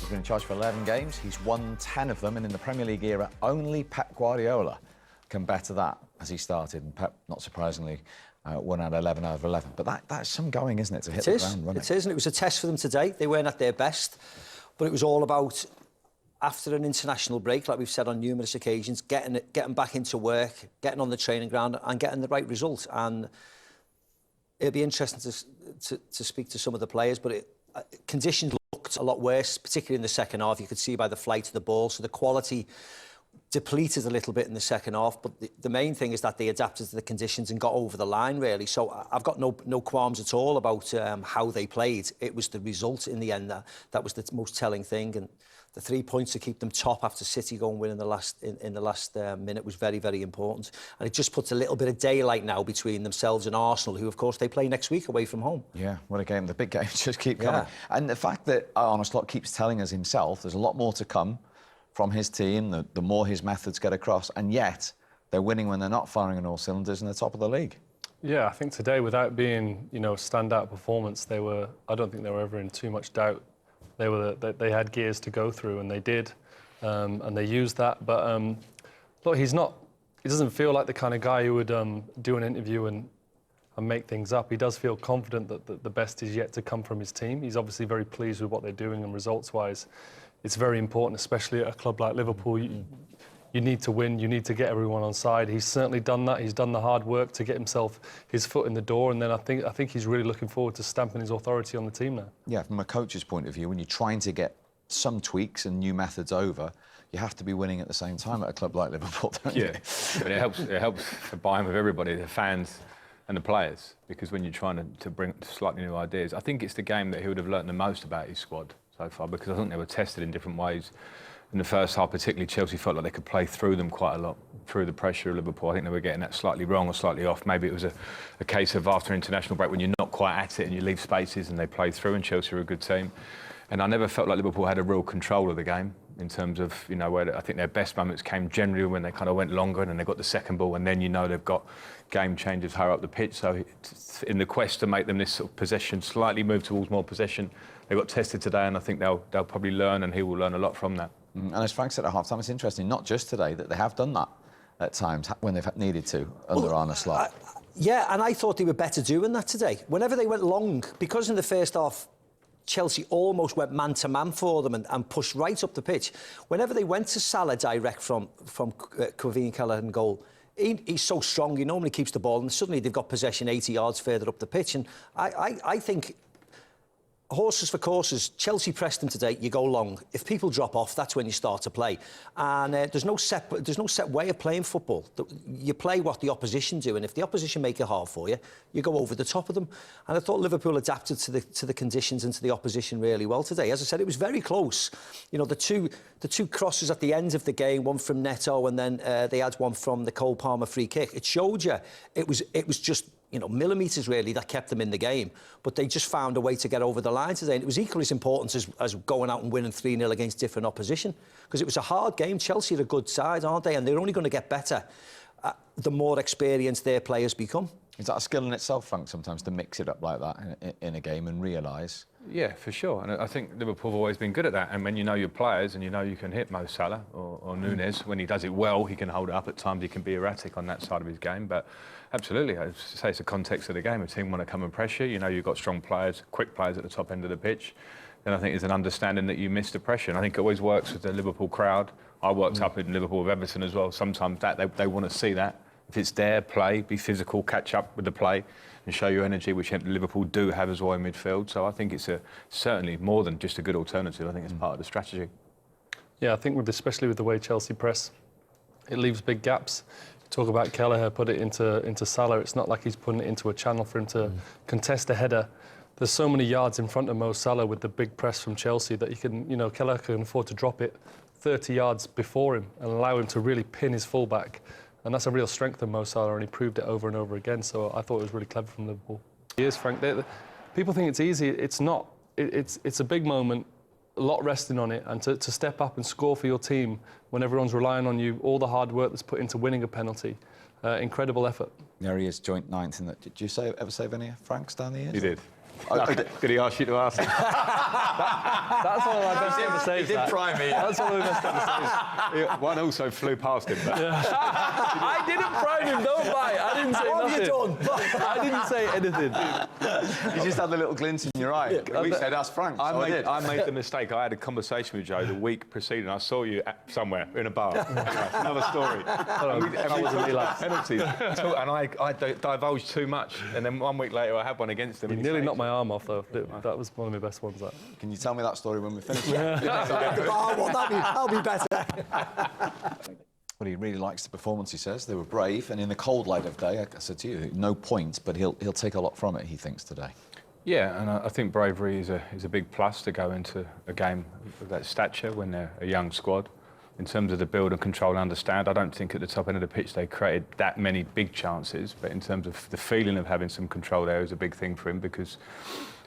He's been in charge for 11 games. He's won 10 of them, and in the Premier League era, only Pep Guardiola can better that as he started. And Pep, not surprisingly, won at 11 out of 11. But that's some going, isn't it, to hit the ground running? It is, and it was a test for them today. They weren't at their best, but it was all about, after an international break, like we've said on numerous occasions, getting back into work, getting on the training ground and getting the right result. And it'll be interesting to speak to some of the players, but conditions looked a lot worse, particularly in the second half. You could see by the flight of the ball, so the quality depleted a little bit in the second half, but the main thing is that they adapted to the conditions and got over the line, really. So I've got no qualms at all about how they played. It was the result in the end that was the most telling thing, and the 3 points to keep them top after City go and win in the last minute was very, very important. And it just puts a little bit of daylight now between themselves and Arsenal, who, of course, they play next week away from home. Yeah, what a game. The big games just keep coming. Yeah. And the fact that Arne Slot keeps telling us himself there's a lot more to come from his team, the more his methods get across, and yet they're winning when they're not firing on all cylinders and they're top of the league. Yeah, I think today, without being, a standout performance, I don't think they were ever in too much doubt. They had gears to go through, and they did, and they used that. But look, he doesn't feel like the kind of guy who would do an interview and make things up. He does feel confident that the best is yet to come from his team. He's obviously very pleased with what they're doing, and results-wise, it's very important, especially at a club like Liverpool. You need to win. You need to get everyone on side. He's certainly done that. He's done the hard work to get his foot in the door, and then I think he's really looking forward to stamping his authority on the team now. Yeah, from a coach's point of view, when you're trying to get some tweaks and new methods over, you have to be winning at the same time at a club like Liverpool, don't you? Yeah, but it helps to buy in with everybody, the fans and the players, because when you're trying to bring slightly new ideas, I think it's the game that he would have learnt the most about his squad so far, because I think they were tested in different ways. In the first half, particularly, Chelsea felt like they could play through them quite a lot, through the pressure of Liverpool. I think they were getting that slightly wrong or slightly off. Maybe it was a case of after international break when you're not quite at it and you leave spaces and they play through, and Chelsea are a good team. And I never felt like Liverpool had a real control of the game in terms of, where I think their best moments came generally when they kind of went longer and then they got the second ball, and then they've got game changers higher up the pitch. So in the quest to make them this sort of possession, slightly move towards more possession, they got tested today, and I think they'll probably learn, and he will learn a lot from that. And as Frank said at half-time, it's interesting, not just today, that they have done that at times when they've needed to under Arne Slot. Yeah, and I thought they were better doing that today. Whenever they went long, because in the first half, Chelsea almost went man-to-man for them and pushed right up the pitch. Whenever they went to Salah direct from Kevin Keller in goal, he's so strong, he normally keeps the ball, and suddenly they've got possession 80 yards further up the pitch. And I think, horses for courses, Chelsea pressed them today, you go long. If people drop off, that's when you start to play. And there's no set way of playing football. You play what the opposition do, and if the opposition make it hard for you, you go over the top of them. And I thought Liverpool adapted to the conditions and to the opposition really well today. As I said, it was very close. The two crosses at the end of the game, one from Neto, and then they had one from the Cole Palmer free kick. It showed you it was just millimetres really that kept them in the game, but they just found a way to get over the line today, and it was equally as important as going out and winning 3-0 against different opposition, because it was a hard game. Chelsea are a good side, aren't they? And they're only going to get better the more experienced their players become. Is that a skill in itself, Frank, sometimes to mix it up like that in a game and realise? Yeah, for sure. And I think Liverpool have always been good at that. And when you know your players and you can hit Mo Salah or Núñez, when he does it well, he can hold it up. At times he can be erratic on that side of his game. But absolutely, I say it's the context of the game. A team want to come and pressure. You've got strong players, quick players at the top end of the pitch. Then I think there's an understanding that you miss the pressure. And I think it always works with the Liverpool crowd. I worked up in Liverpool with Everton as well. Sometimes they want to see that. If it's there, play, be physical, catch up with the play and show your energy, which Liverpool do have as well in midfield. So I think it's certainly more than just a good alternative. I think it's part of the strategy. Yeah, I think especially with the way Chelsea press, it leaves big gaps. Talk about Kelleher, put it into Salah. It's not like he's putting it into a channel for him to contest a header. There's so many yards in front of Mo Salah with the big press from Chelsea that Kelleher can afford to drop it 30 yards before him and allow him to really pin his fullback. And that's a real strength of Mo Salah, and he proved it over and over again. So I thought it was really clever from Liverpool. Yes, Frank. People think it's easy. It's not. It's a big moment, a lot resting on it, and to step up and score for your team when everyone's relying on you, all the hard work that's put into winning a penalty, incredible effort. There he is, joint ninth. Did you ever save any Franks down the years? He did. Did he ask you to ask him? That's one of my best conversations. He did prime me. That's one of the best conversations. One also flew past him. But I didn't prime him, don't bite. I didn't say What have you nothing. done? I didn't say anything. You just had the little glint in your eye. We said, "Ask Frank." So I made the mistake. I had a conversation with Joe the week preceding. I saw you somewhere in a bar. Anyway, another story. That wasn't me, lads. Penalties. And I divulged too much. And then 1 week later, I had one against him. You nearly knocked my arm off, though. That was one of my best ones. That. Can you tell me that story when we finish? That'll be better. Well, he really likes the performance, he says. They were brave, and in the cold light of day, I said to you, no point, but he'll take a lot from it, he thinks, today. Yeah, and I think bravery is a big plus to go into a game of that stature when they're a young squad. In terms of the build and control and understand, I don't think at the top end of the pitch they created that many big chances, but in terms of the feeling of having some control there is a big thing for him, because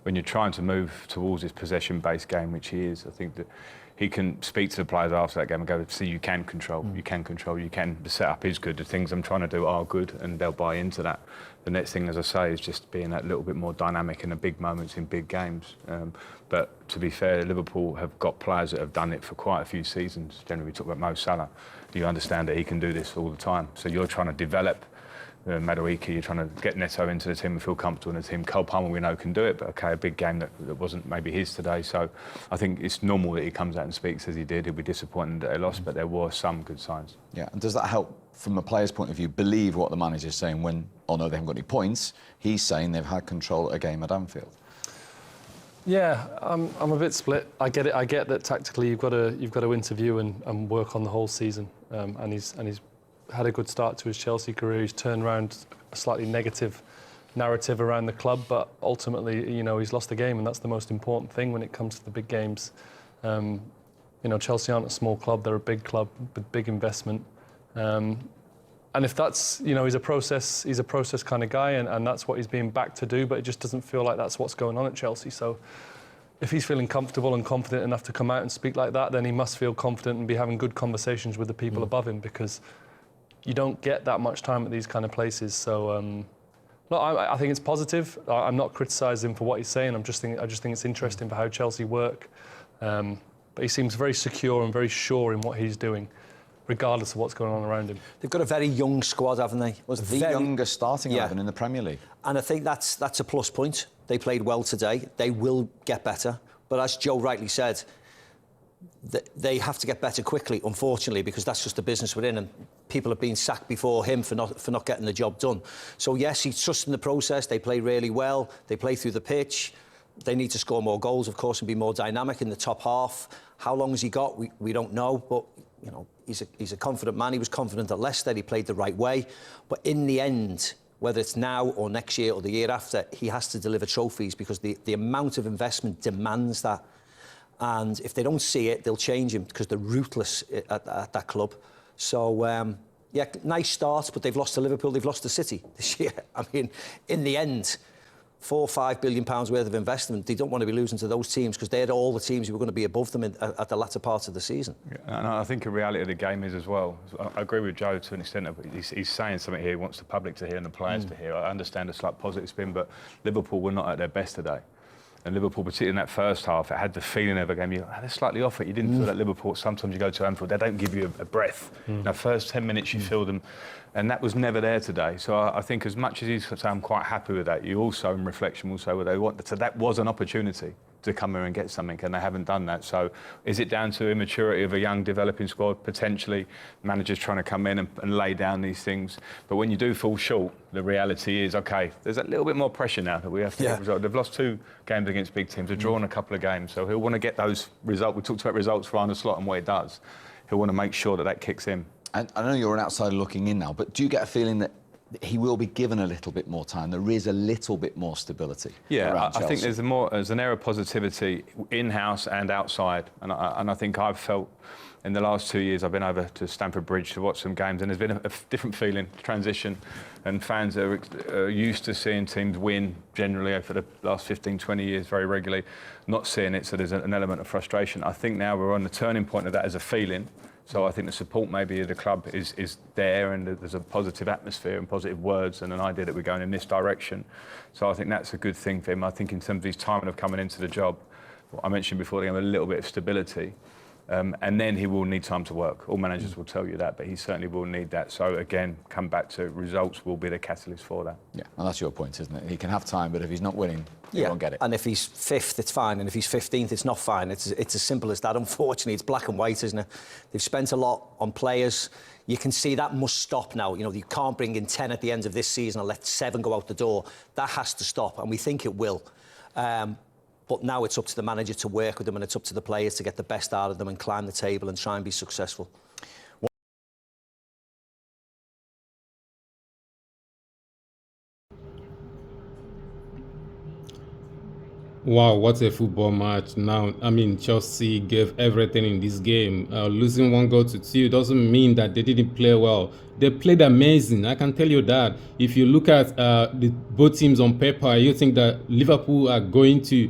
when you're trying to move towards this possession-based game, which he is, I think that he can speak to the players after that game and go, see, you can control, the setup is good, the things I'm trying to do are good, and they'll buy into that. The next thing, as I say, is just being that little bit more dynamic in the big moments in big games. But to be fair, Liverpool have got players that have done it for quite a few seasons. Generally, we talk about Mo Salah. You understand that he can do this all the time. So you're trying to develop Madueke, you're trying to get Neto into the team and feel comfortable in the team. Cole Palmer, we know, can do it, but okay, a big game that wasn't maybe his today. So I think it's normal that he comes out and speaks as he did. He'll be disappointed that they lost, but there were some good signs. Yeah, and does that help, from a player's point of view, believe what the manager's saying when, oh no, they haven't got any points, he's saying they've had control of a game at Anfield? Yeah, I'm a bit split. I get it. I get that tactically you've got to interview and work on the whole season. And he's had a good start to his Chelsea career. He's turned around a slightly negative narrative around the club, but ultimately, you know, he's lost the game, and that's the most important thing when it comes to the big games. You know, Chelsea aren't a small club; they're a big club with big investment. And if that's, you know, he's a process kind of guy, and that's what he's being backed to do, but it just doesn't feel like that's what's going on at Chelsea. So if he's feeling comfortable and confident enough to come out and speak like that, then he must feel confident and be having good conversations with the people above him, because you don't get that much time at these kind of places. So, no, I think it's positive. I'm not criticising him for what he's saying. I just think it's interesting for how Chelsea work. But he seems very secure and very sure in what he's doing, regardless of what's going on around him. They've got a very young squad, haven't they? The youngest starting 11 in the Premier League. And I think that's a plus point. They played well today. They will get better. But as Joe rightly said, they have to get better quickly, unfortunately, because that's just the business we're in, and people have been sacked before him for not getting the job done. So yes, he's trusting the process. They play really well. They play through the pitch. They need to score more goals, of course, and be more dynamic in the top half. How long has he got? We don't know, but you know, he's a confident man. He was confident at Leicester. He played the right way, but in the end, whether it's now or next year or the year after, he has to deliver trophies, because the amount of investment demands that. And if they don't see it, they'll change him, because they're ruthless at that club. So, yeah, nice start, but they've lost to Liverpool, they've lost to City this year. I mean, in the end, £4 or £5 billion worth of investment, they don't want to be losing to those teams, because they're all the teams who were going to be above them at the latter part of the season. Yeah, and I think a reality of the game is as well. I agree with Joe to an extent. He's saying something here he wants the public to hear and the players to hear. I understand a slight positive spin, but Liverpool were not at their best today. And Liverpool, particularly in that first half, it had the feeling of a game, they're slightly off it. You didn't feel that Liverpool, sometimes you go to Anfield, they don't give you a breath. Now, first 10 minutes you feel them, and that was never there today. So I think as much as he's saying I'm quite happy with that, you also, in reflection, will say, well, they want, so that was an opportunity to come here and get something, and they haven't done that. So is it down to immaturity of a young developing squad? Potentially, managers trying to come in and lay down these things. But when you do fall short, the reality is, OK, there's a little bit more pressure now that we have to get results. They've lost 2 games against big teams. They've drawn a couple of games. So he'll want to get those results. We talked about results for Arne Slot and what it does. He'll want to make sure that kicks in. And I know you're an outsider looking in now, but do you get a feeling that he will be given a little bit more time? There is a little bit more stability. Yeah, I think there's an air of positivity in-house and outside, and I think I've felt in the last 2 years I've been over to Stamford Bridge to watch some games, and there's been a different feeling, transition, and fans are used to seeing teams win generally for the last 15, 20 years very regularly, not seeing it, so there's an element of frustration. I think now we're on the turning point of that as a feeling. So I think the support maybe of the club is there, and there's a positive atmosphere and positive words and an idea that we're going in this direction. So I think that's a good thing for him. I think in terms of his timing of coming into the job, I mentioned before, they have a little bit of stability. And then he will need time to work. All managers will tell you that, but he certainly will need that. So again, come back to results will be the catalyst for that. Yeah, and that's your point, isn't it? He can have time, but if he's not winning, he won't get it. And if he's 5th, it's fine. And if he's 15th, it's not fine. It's as simple as that. Unfortunately, it's black and white, isn't it? They've spent a lot on players. You can see that must stop now. You know, you can't bring in 10 at the end of this season and let 7 go out the door. That has to stop, and we think it will. But now it's up to the manager to work with them, and it's up to the players to get the best out of them and climb the table and try and be successful. Wow, what a football match. Now, I mean, Chelsea gave everything in this game. Losing 1-2 doesn't mean that they didn't play well. They played amazing, I can tell you that. If you look at both teams on paper, you think that Liverpool are going to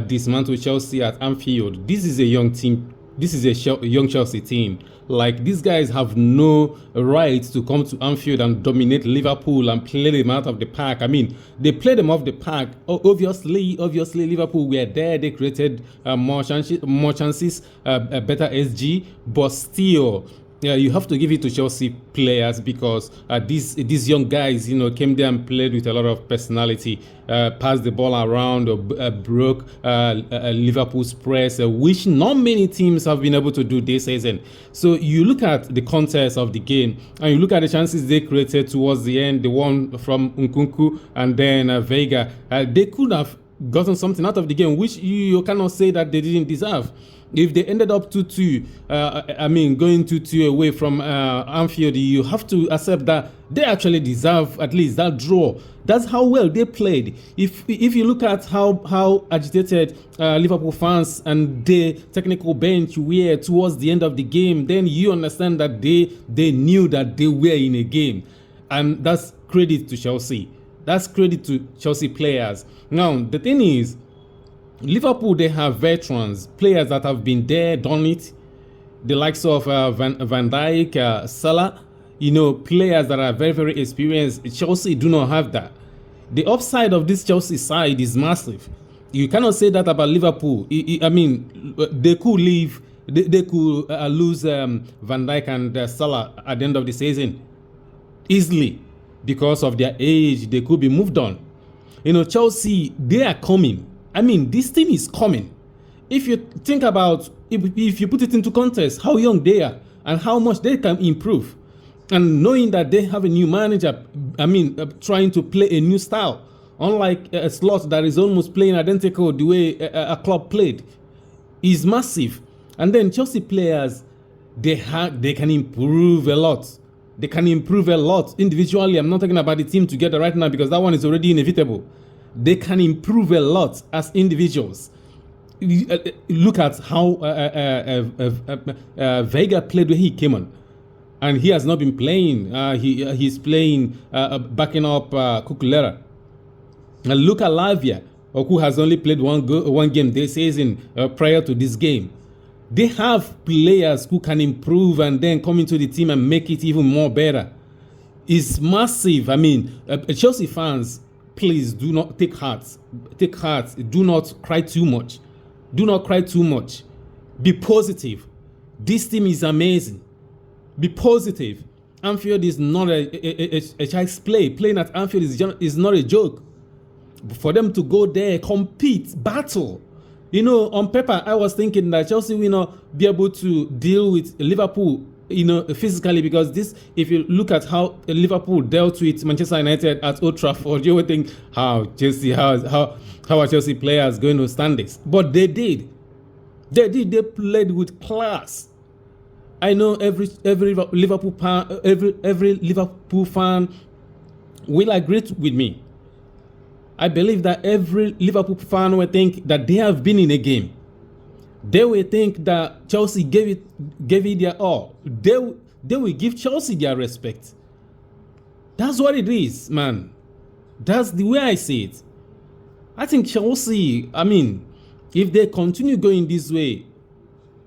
dismantle Chelsea at Anfield. This is a young team. This is a young Chelsea team. Like, these guys have no right to come to Anfield and dominate Liverpool and play them out of the park. I mean, they played them off the park. Obviously, Liverpool were there. They created more chances, better SG, but still, you have to give it to Chelsea players, because these young guys, you know, came there and played with a lot of personality, passed the ball around, broke Liverpool's press, which not many teams have been able to do this season. So you look at the context of the game, and you look at the chances they created towards the end, the one from Nkunku and then Vega. They could have gotten something out of the game, which you cannot say that they didn't deserve. If they ended up 2-2, I mean, going 2-2 away from Anfield, you have to accept that they actually deserve at least that draw. That's how well they played. If you look at how agitated Liverpool fans and the technical bench were towards the end of the game, then you understand that they knew that they were in a game. And that's credit to Chelsea. That's credit to Chelsea players. Now, the thing is, Liverpool, they have veterans, players that have been there, done it. The likes of Van Dijk, Salah, you know, players that are very, very experienced. Chelsea do not have that. The upside of this Chelsea side is massive. You cannot say that about Liverpool. I mean, they could leave, they could lose Van Dijk and Salah at the end of the season easily because of their age. They could be moved on. You know, Chelsea, they are coming. I mean, this team is coming. If you think about, if you put it into context, how young they are and how much they can improve, and knowing that they have a new manager, I mean, trying to play a new style, unlike a Slot that is almost playing identical the way a club played, is massive. And then Chelsea players, they can improve a lot. They can improve a lot individually. I'm not talking about the team together right now, because that one is already inevitable. They can improve a lot as individuals. Look at how Vega played when he came on, and he has not been playing. He's playing backing up Kukulera. And look at Lavia, who has only played one game this season prior to this game. They have players who can improve and then come into the team and make it even more better. It's massive. I mean, Chelsea fans, please do not take heart. Take heart. Do not cry too much. Do not cry too much. Be positive. This team is amazing. Be positive. Anfield is not a child's play. Playing at Anfield is not a joke. For them to go there, compete, battle. You know, on paper, I was thinking that Chelsea will not be able to deal with Liverpool, you know, physically, because this, if you look at how Liverpool dealt with Manchester United at Old Trafford, you would think, how are Chelsea players going to stand this? But they did. They played with class. I know every Liverpool fan will agree with me. I believe that every Liverpool fan will think that they have been in a game. They will think that Chelsea gave it their all. They will give Chelsea their respect. That's what it is, man. That's the way I see it. I think Chelsea, I mean, if they continue going this way,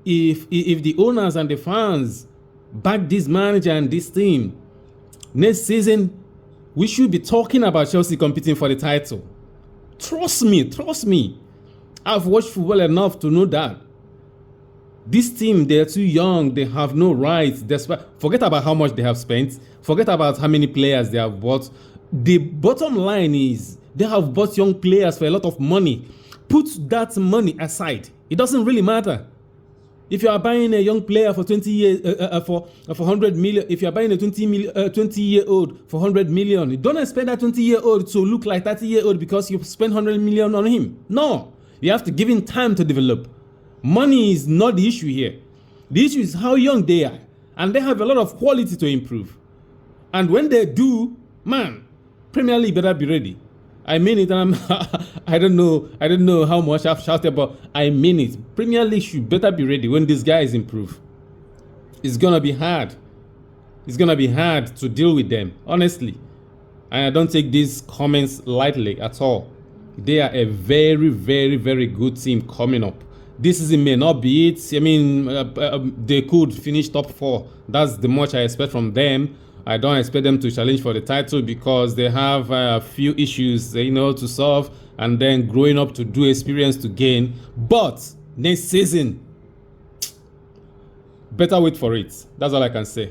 if the owners and the fans back this manager and this team, next season, we should be talking about Chelsea competing for the title. Trust me. I've watched football enough to know that. This team, they're too young. They have no rights. Forget about how much they have spent. Forget about how many players they have bought. The bottom line is they have bought young players for a lot of money. Put that money aside. It doesn't really matter. If you are buying a young player for 20 years, for 100 million, if you are buying a 20-year-old for 100 million, you don't expect that 20-year-old to look like 30-year-old because you spent 100 million on him. No, you have to give him time to develop. Money is not the issue here. The issue is how young they are, and they have a lot of quality to improve. And when they do, man, Premier League better be ready. I mean it, and I don't know how much I've shouted, but I mean it. Premier League should better be ready when these guys improve. It's gonna be hard. It's gonna be hard to deal with them, honestly. And I don't take these comments lightly at all. They are a very, very, very good team coming up. This season may not be it. I mean, they could finish top 4. That's the much I expect from them. I don't expect them to challenge for the title because they have a few issues, to solve, and then growing up to do experience to gain. But next season, better wait for it. That's all I can say.